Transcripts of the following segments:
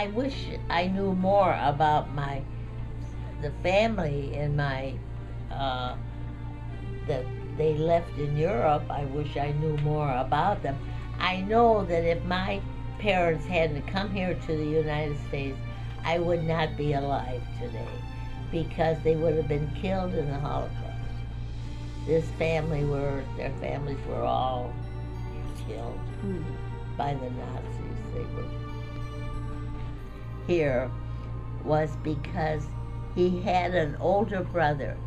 I wish I knew more about the family and that they left in Europe. I wish I knew more about them. I know that if my parents hadn't come here to the United States, I would not be alive today because they would have been killed in the Holocaust. Their families were all killed by the Nazis. They were here was because he had an older brother,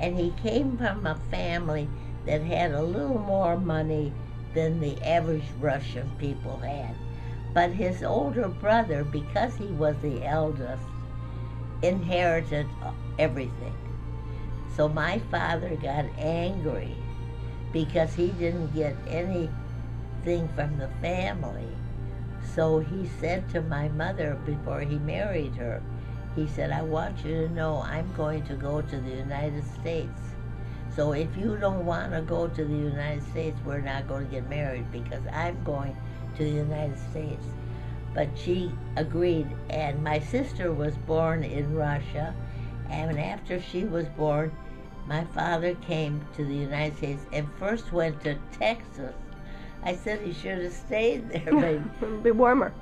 and he came from a family that had a little more money than the average Russian people had. But his older brother, because he was the eldest, inherited everything. So my father got angry because he didn't get anything from the family. So he said to my mother before he married her, he said, I want you to know I'm going to go to the United States. So if you don't want to go to the United States, we're not going to get married because I'm going to the United States. But she agreed, and my sister was born in Russia, and after she was born, my father came to the United States and first went to Texas. I said he should have stayed there, but it'd be warmer.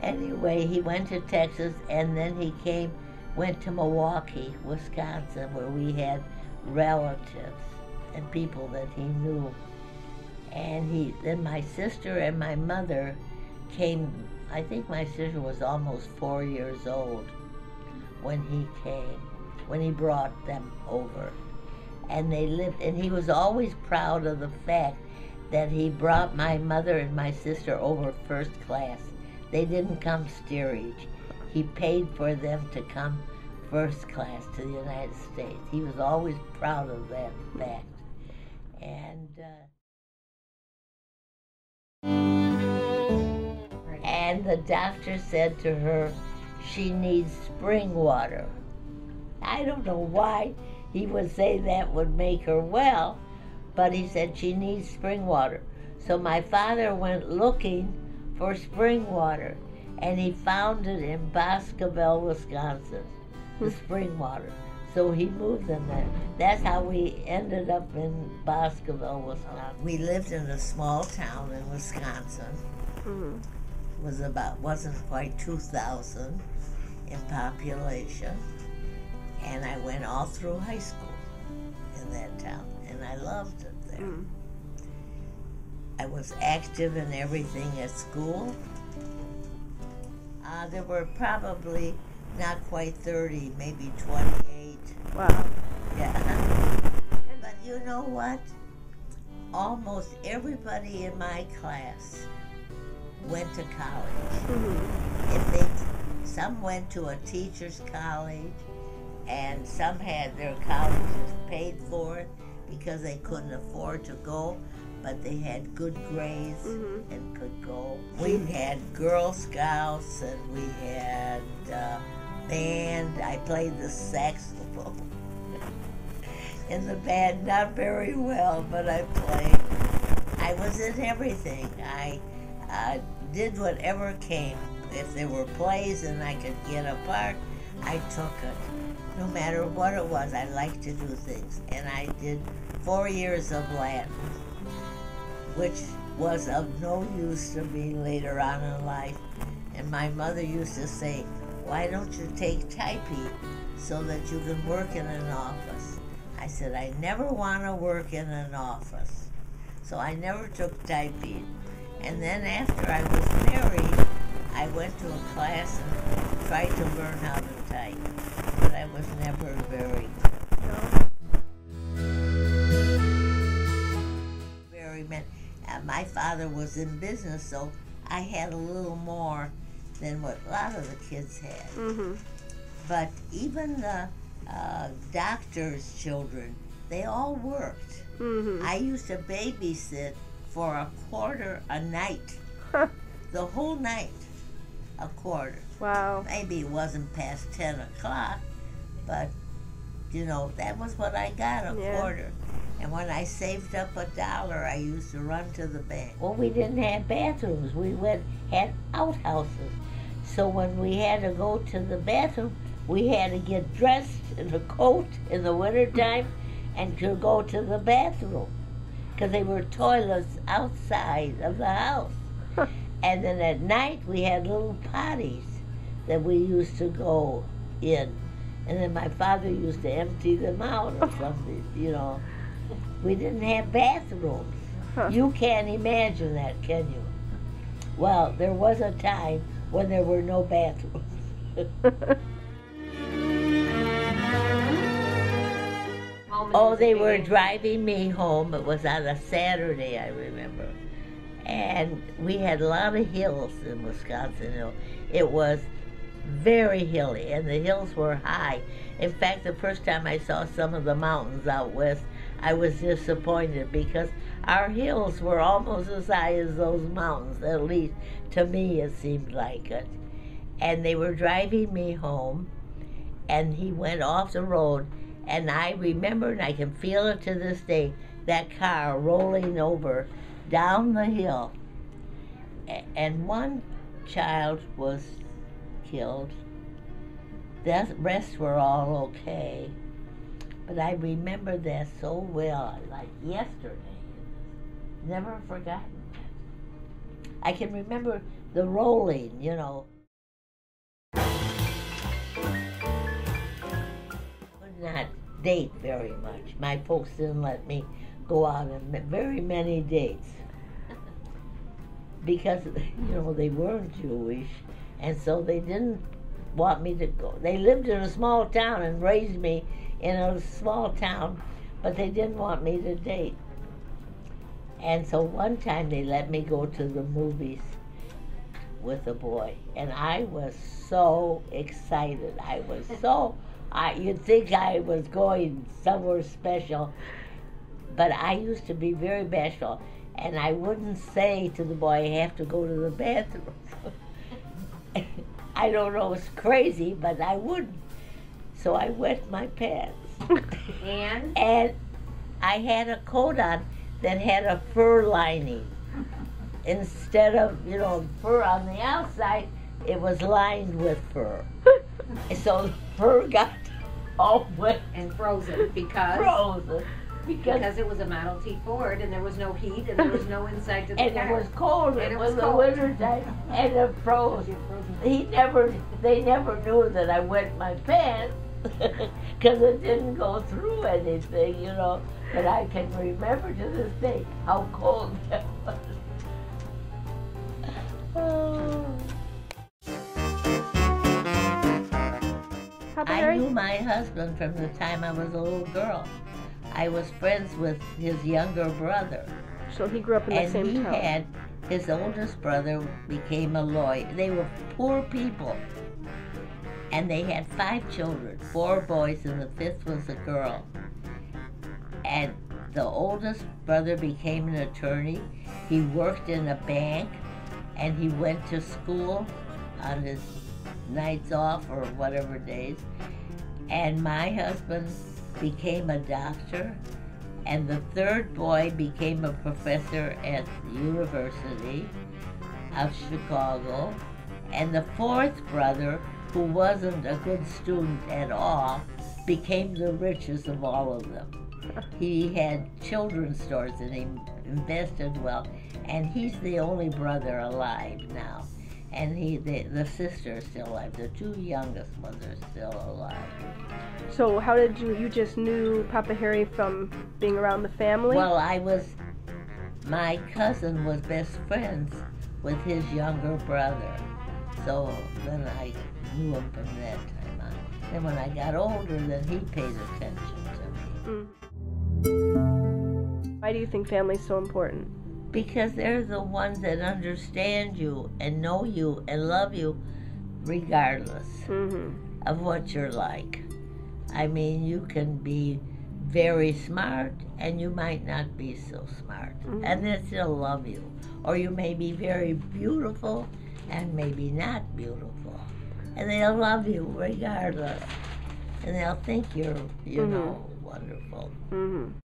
Anyway, he went to Texas, and then he went to Milwaukee, Wisconsin, where we had relatives and people that he knew. And then my sister and my mother came. I think my sister was almost 4 years old when he came, when he brought them over. And they lived, and he was always proud of the fact that he brought my mother and my sister over first class. They didn't come steerage. He paid for them to come first class to the United States. He was always proud of that fact. And the doctor said to her, she needs spring water. I don't know why he would say that would make her well, but he said she needs spring water. So my father went looking for spring water, and he found it in Boscoville, Wisconsin, the spring water. So he moved them there. That's how we ended up in Boscoville, Wisconsin. We lived in a small town in Wisconsin. Wasn't quite 2,000 in population, and I went all through high school in that town, and I loved it there. I was active in everything at school. There were probably not quite 30, maybe 28. Wow. Yeah. But you know what? Almost everybody in my class went to college. Some went to a teacher's college, and some had their colleges paid for it because they couldn't afford to go, but they had good grades and could go. We had Girl Scouts, and we had band. I played the saxophone in the band, not very well, but I played. I was in everything. I did whatever came. If there were plays and I could get a part, I took it. No matter what it was, I liked to do things. And I did 4 years of Latin, which was of no use to me later on in life. And my mother used to say, why don't you take typing so that you can work in an office? I said, I never want to work in an office. So I never took typing. And then after I was married, I went to a class and tried to learn how to type. But I was never very good. My father was in business, so I had a little more than what a lot of the kids had. But even the doctors' children, they all worked. I used to babysit for a quarter a night. The whole night, a quarter. Wow. Maybe it wasn't past 10 o'clock, but, you know, that was what I got, a quarter. And when I saved up $1, I used to run to the bank. Well, we didn't have bathrooms. We had outhouses. So when we had to go to the bathroom, we had to get dressed in a coat in the wintertime and to go to the bathroom, because they were toilets outside of the house. And then at night we had little potties that we used to go in. And then my father used to empty them out or something, you know. We didn't have bathrooms. You can't imagine that, can you? Well, there was a time when there were no bathrooms. Oh, they were driving me home. It was on a Saturday, I remember. And we had a lot of hills in Wisconsin. You know. It was very hilly, and the hills were high. In fact, the first time I saw some of the mountains out west, I was disappointed because our hills were almost as high as those mountains. At least to me it seemed like it. And they were driving me home, and he went off the road, and I remember, and I can feel it to this day, that car rolling over down the hill. And one child was killed. The rest were all okay. But I remember that so well, like yesterday. Never forgotten that. I can remember the rolling, you know. Could not date very much. My folks didn't let me go out on very many dates because, you know, they weren't Jewish, and so they didn't want me to go. They lived in a small town and raised me in a small town, but they didn't want me to date. And so one time they let me go to the movies with a boy, and I was so excited. I was so, you'd think I was going somewhere special, but I used to be very bashful, and I wouldn't say to the boy, I have to go to the bathroom. I don't know, it's crazy, but I wouldn't. So I wet my pants. And I had a coat on that had a fur lining. Instead of, you know, fur on the outside, it was lined with fur. So the fur got all wet. And frozen because? Frozen. Because it was a Model T Ford and there was no heat and there was no inside to the and car. And it was cold. It was the winter time and it froze. They never knew that I wet my pants because it didn't go through anything, you know. But I can remember to this day how cold that was. Oh. I knew my husband from the time I was a little girl. I was friends with his younger brother. So he grew up in the same town. And his oldest brother became a lawyer. They were poor people. And they had 5 children, 4 boys, and the 5th was a girl. And the oldest brother became an attorney. He worked in a bank, and he went to school on his nights off or whatever days. And my husband became a doctor, and the 3rd boy became a professor at the University of Chicago, and the 4th brother, who wasn't a good student at all, became the richest of all of them. He had children's stores and he invested well, and he's the only brother alive now. And the sister is still alive. The 2 youngest ones are still alive. So how did you just knew Papa Harry from being around the family? Well, my cousin was best friends with his younger brother. So then I knew him from that time on. Then when I got older, then he paid attention to me. Why do you think family's so important? Because they're the ones that understand you and know you and love you regardless of what you're like. I mean, you can be very smart and you might not be so smart, and they still love you. Or you may be very beautiful and maybe not beautiful, and they'll love you regardless. And they'll think you're, you know, wonderful.